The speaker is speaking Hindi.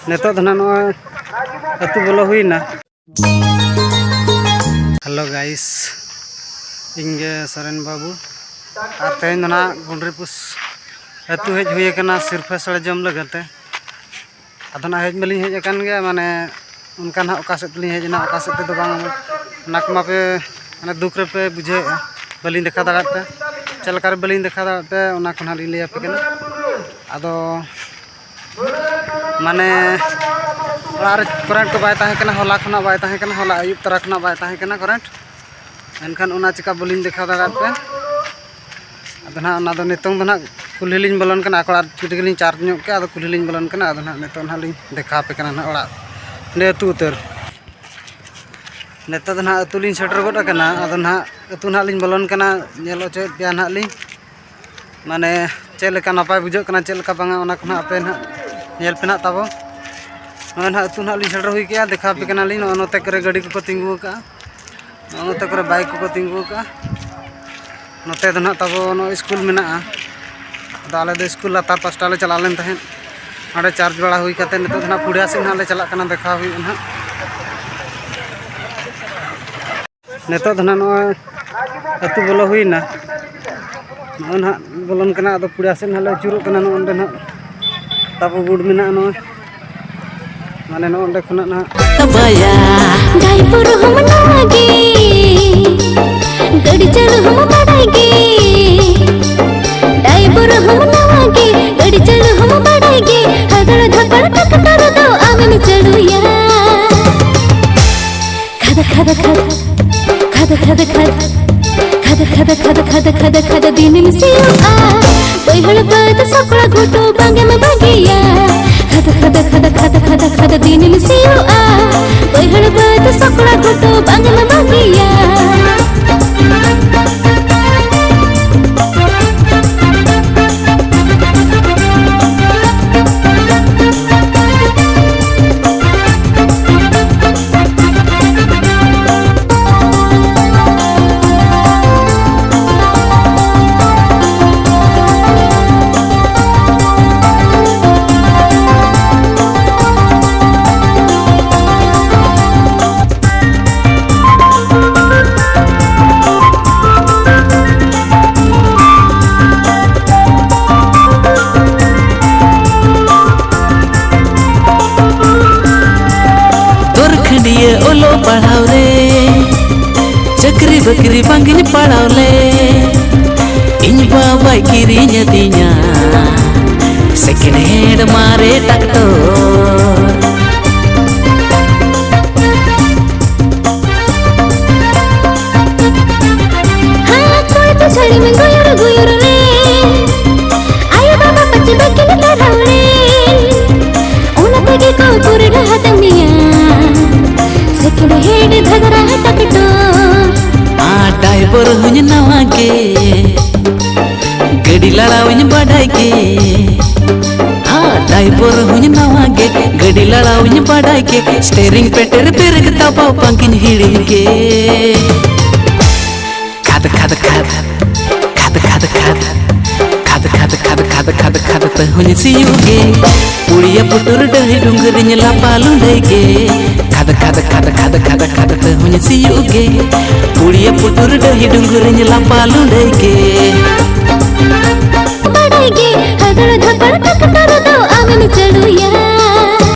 Neto dana no atu bolo huina. Hello guys, inge Soren Babu. Artein dana Gundripus atu hej huye kana sirfa sore jom lagate. Adana hej meli hej akan ge mane unkan ha oka set li hej na oka set te do bang nak ma pe mane duk re pe bujhe balin dekha darat pe chelkar balin dekha darat pe ona kon hali le ape kana ado mane current को बाय ताहे होला खना बाय ताहे होला आयुब तरा खना बाय ताहे करंट एनखान उना चिका बलिन देखा दाड़ा पे अद ना ओना दो नितोंग दो ना कुल्ही लिन बलन कना अकड़ा चिटगलिन चार्ज ᱧᱚᱜ के अद कुल्ही लिन बलन कना अद ना नितो ना लिन देखा पे कना ओड़ा ने अतु उतर नितो दो ना अतु लिन सेटर गड कना अद ना अतु ना लिन बलन कना नेल ओचे पिया ना लिन माने चे लेका नपाय बुझो कना चे लेका बांगा ओना खना आपे ना नेल पे ना ताबो ना अतु ना लिन सेटर हुई के देखा पे कना लिन नोते करे गाड़ी को तिंगु का नोते करे बाइक को तिंगु का नोते दो ना ताबो नो स्कूल मेना दाले दो स्कूल लातार पास्टा ले चला लेन तहन अरे चार्ज बड़ा हुई कते नितो ना पुड़िया से ना ले चला कना देखा हुई ना नितो ना नो अतु बोलो हुई ना ना बोलन कना अदो पुड़िया से ना ले चुरु कना नो अंदे ना ताबो गुड मेना नो माने नो अंदे खना ना बया गायपुर हम नागे गड़ी चलो हम बढ़ाएंगे गायपुर हम नागे गड़ी चलो हम बढ़ाएंगे हगड़ धकड़ टकटर दो आमिन चलो या खद खद खद खद खद खद खद खद खद खद खद दिन मिसियो आ बैहड़ बद सकड़ा घोटो बांगे में बागिया खद खद खद खद खद खद दिन मिसियो आ बैहड़ बद सकड़ा घोटो बांगे में बागिया ओलो पढ़ाओ रे चक्री बकरी बांगिन पढ़ाओ ले इन बाबा किरिन दिया सेकंड हैंड मारे टकटो हाँ कोई तो साड़ी में गुयर गुयर रे आयो बाबा बच्चे बकिन पढ़ाओ रे ओना तगे को पूरे हाथ मिया सेकंड हैंड धगरा टकटो आ ड्राइवर हुन नवागे गड़ी लड़ावन बढ़ाई के आ ड्राइवर हुन नवागे गड़ी लड़ावन बढ़ाई के स्टीयरिंग पेटर पेरक दबाव पंकिन हिड़ी के खद खद खद खद खद खद खद खद खद खद खद खद त हुन सियुगे पुड़िया पुटुर डही डुंगरिन ला पालू लेगे खद खद खद खद खद खद त हुन सियुगे पुड़िया पुटुर डही डुंगरिन ला पालू लेगे बढ़ेगे हगड़ धकड़ टकटर दो आमिन चलू या